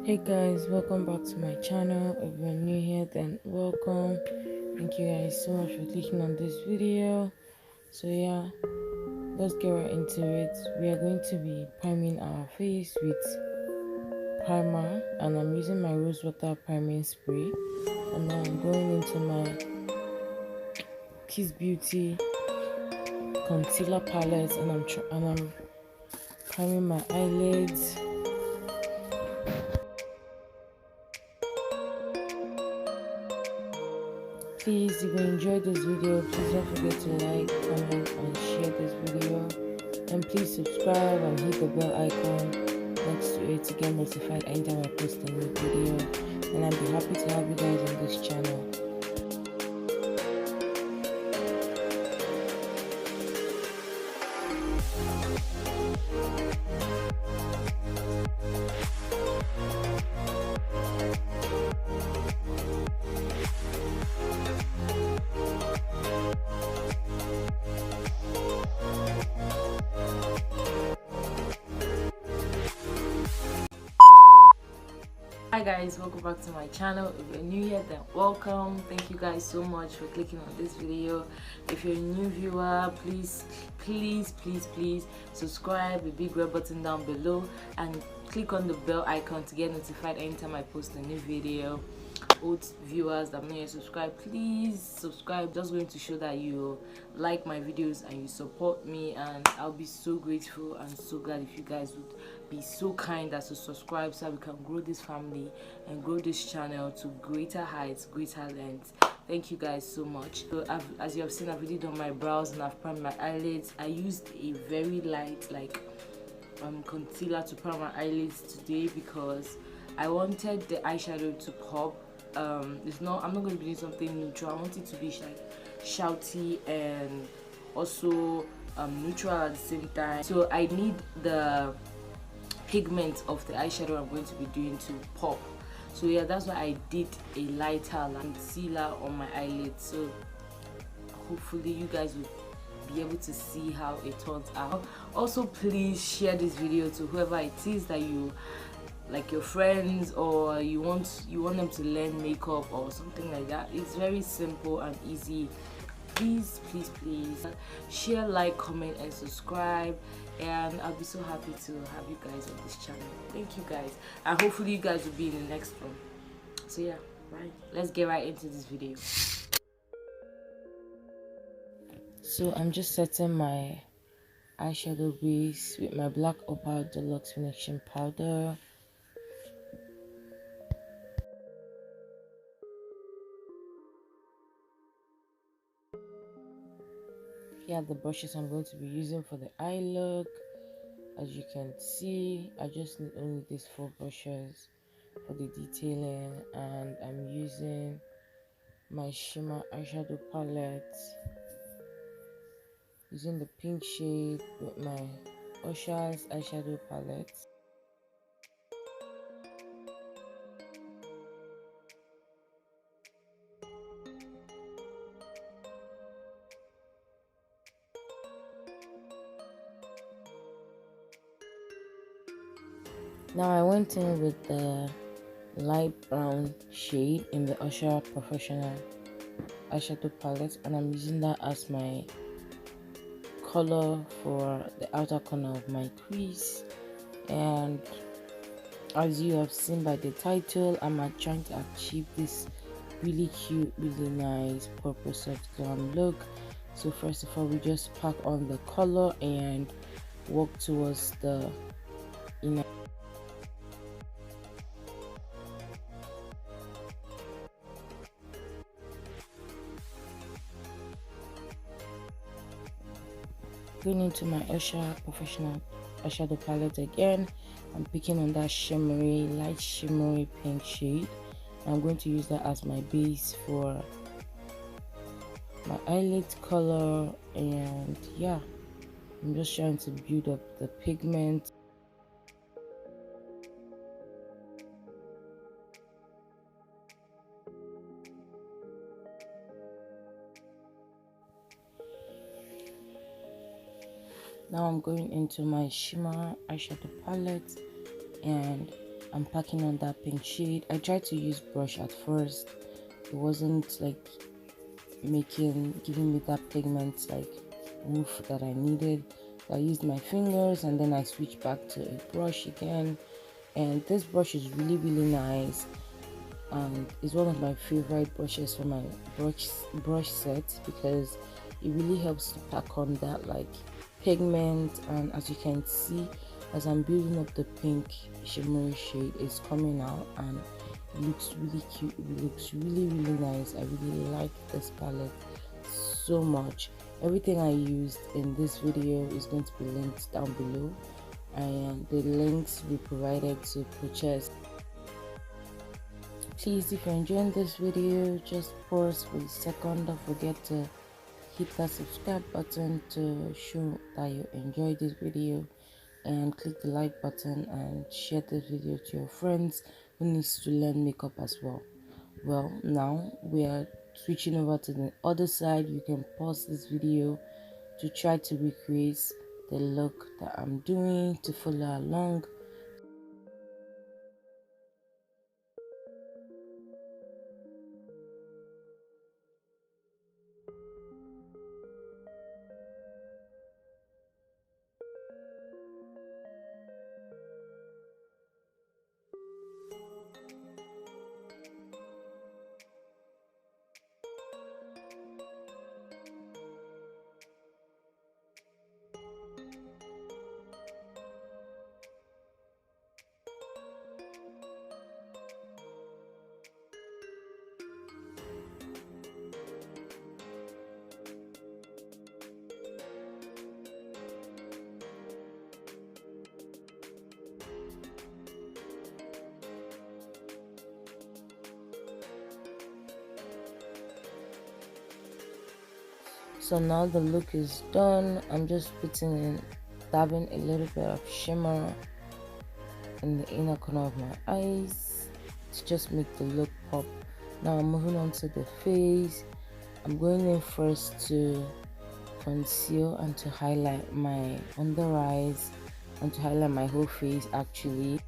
Hey guys, welcome back to my channel. If you're new here, then welcome. Thank you guys so much for clicking on this video. So yeah, let's get right into it. We are going to be priming our face with primer, and I'm using my rose water priming spray. And now I'm going into my Kiss Beauty concealer palette, and I'm priming my eyelids. Please, if you enjoyed this video, please don't forget to like, comment, and share this video. And please subscribe and hit the bell icon next to it to get notified anytime I post a new video. And I'll be happy to have you guys on this channel. Hi guys, welcome back to my channel. If you're new here, then welcome. Thank you guys so much for clicking on this video. If you're a new viewer, please subscribe, the big red button down below, and click on the bell icon to get notified anytime I post a new video. Old viewers that are not yet subscribed, please subscribe. Just going to show that you like my videos and you support me, and I'll be so grateful and so glad if you guys would be so kind as to subscribe so that we can grow this family and grow this channel to greater heights, greater lengths. Thank you guys so much. So as you have seen, I've really done my brows and I've primed my eyelids. I used a very light concealer to prime my eyelids today because I wanted the eyeshadow to pop. I'm not going to be doing something neutral. I want it to be like shouty and also neutral at the same time. So I need the pigment of the eyeshadow I'm going to be doing to pop. So yeah, that's why I did a lighter concealer on my eyelids. So hopefully you guys will be able to see how it turns out. Also, please share this video to whoever it is that you like, your friends, or you want them to learn makeup or something like that. It's very simple and easy. Please share, like, comment, and subscribe, and I'll be so happy to have you guys on this channel. Thank you guys, and hopefully you guys will be in the next one. So yeah, right, let's get right into this video. So I'm just setting my eyeshadow base with my black opal deluxe finishing powder. Here are the brushes I'm going to be using for the eye look. As you can see, I just need only these 4 brushes for the detailing, and I'm using my Shimmer Eyeshadow palette, using the pink shade with my Usha's eyeshadow palette. Now I went in with the light brown shade in the Usha Professional eyeshadow palette, and I'm using that as my color for the outer corner of my crease. And as you have seen by the title, I'm trying to achieve this really cute, really nice purple soft glam look. So first of all, we just pack on the color and walk towards the inner. Going into my Usha Professional eyeshadow palette again, I'm picking on that light shimmery pink shade. I'm going to use that as my base for my eyelid color, and yeah, I'm just trying to build up the pigment. Now I'm going into my Shimmer Eyeshadow palette, and I'm packing on that pink shade. I tried to use brush at first. It wasn't like giving me that pigment like woof that I needed. So I used my fingers and then I switched back to a brush again. And this brush is really nice, and it's one of my favorite brushes for my brush set because it really helps to pack on that like pigment. And as you can see, as I'm building up the pink shimmery shade, it's coming out and it looks really cute. It looks really nice. I really like this palette so much. Everything I used in this video is going to be linked down below, and the links will be provided to purchase. Please, if you're enjoying this video, just pause for a second. Don't forget to hit that subscribe button to show that you enjoyed this video, and click the like button and share this video to your friends who needs to learn makeup as well. Well, now we are switching over to the other side. You can pause this video to try to recreate the look that I'm doing to follow along. So now the look is done. I'm just dabbing a little bit of shimmer in the inner corner of my eyes to just make the look pop. Now I'm moving on to the face. I'm going in first to conceal and to highlight my under eyes and to highlight my whole face actually.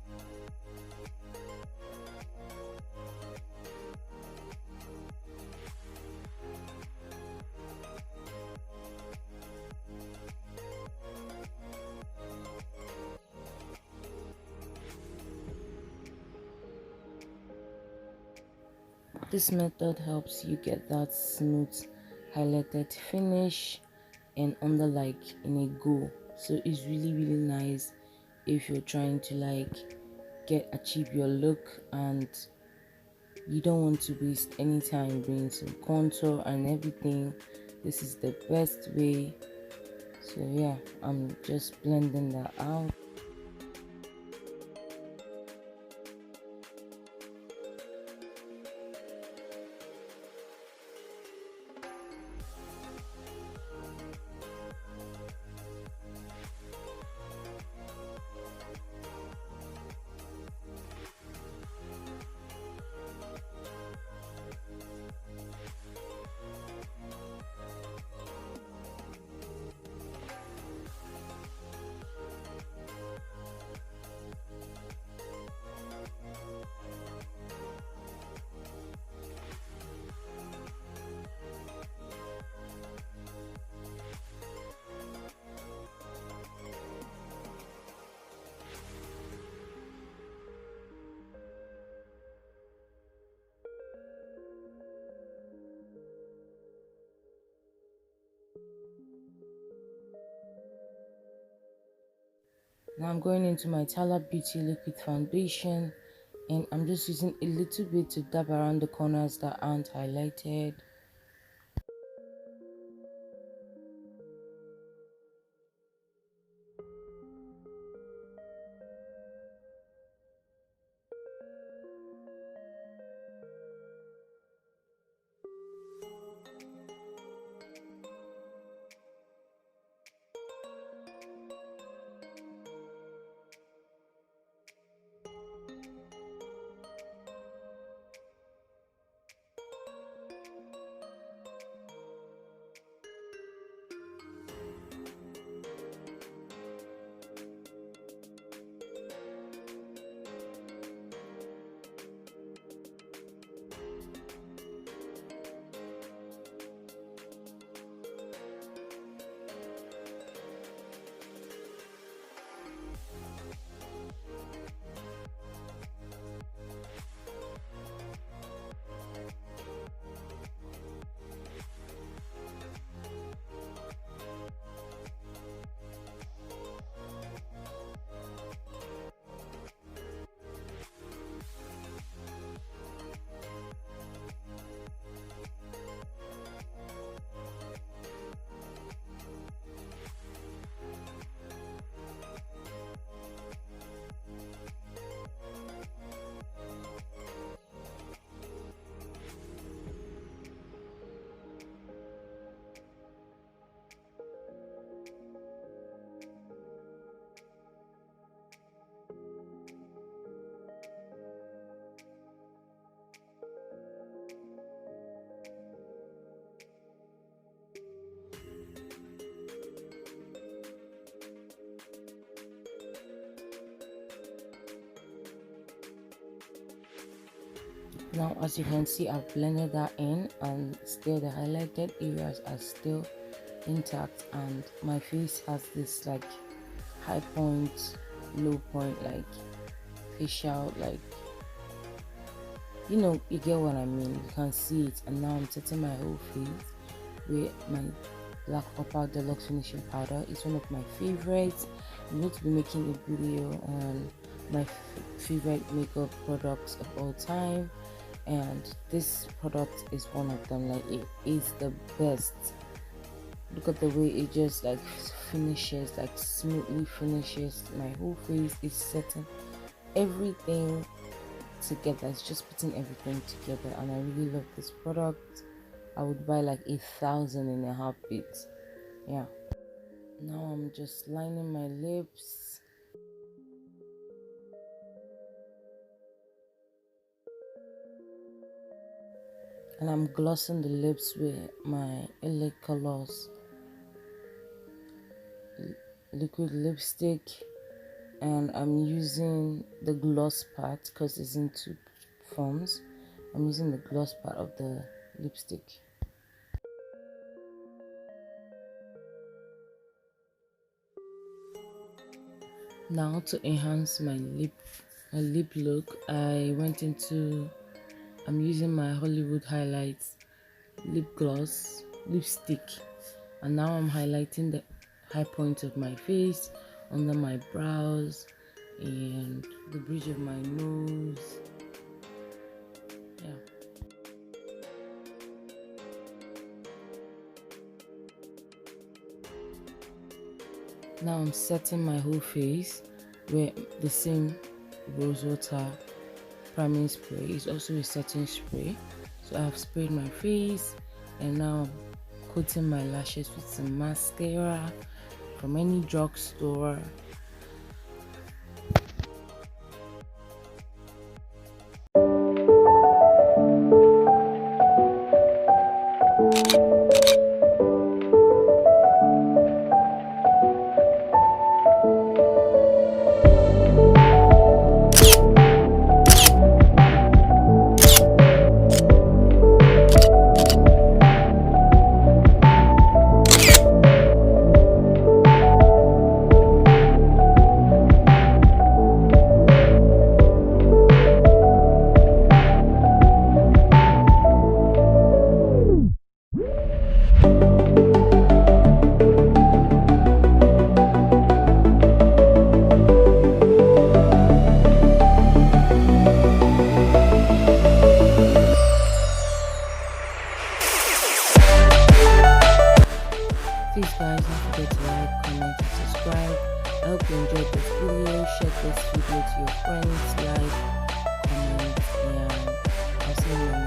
This method helps you get that smooth highlighted finish and under like in a go. So it's really nice if you're trying to like achieve your look and you don't want to waste any time doing some contour and everything. This is the best way. So yeah, I'm just blending that out. Now I'm going into my Tala Beauty Liquid Foundation, and I'm just using a little bit to dab around the corners that aren't highlighted. Now as you can see, I've blended that in, and still the highlighted areas are still intact, and my face has this like high point, low point, like facial, like, you know, you get what I mean. You can see it. And now I'm setting my whole face with my black opal deluxe finishing powder. It's one of my favorites. I'm going to be making a video on my favorite makeup products of all time, and this product is one of them. Like, it is the best. Look at the way it just like finishes, like smoothly finishes my whole face. It's setting everything together. It's just putting everything together, and I really love this product. I would buy like 1,000 in a heartbeat. Yeah. Now I'm just lining my lips. And I'm glossing the lips with my LA Colors liquid lipstick, and I'm using the gloss part because it's in two forms. I'm using the gloss part of the lipstick. Now to enhance my lip look, I'm using my Hollywood Highlights lip gloss lipstick, and now I'm highlighting the high point of my face, under my brows, and the bridge of my nose. Yeah. Now I'm setting my whole face with the same rose water priming spray. It's also a setting spray. So I've sprayed my face, and now I'm coating my lashes with some mascara from any drugstore. Please guys, don't forget to like, comment, and subscribe. I hope you enjoyed this video. Share this video to your friends, like, comment, and I'll see you in my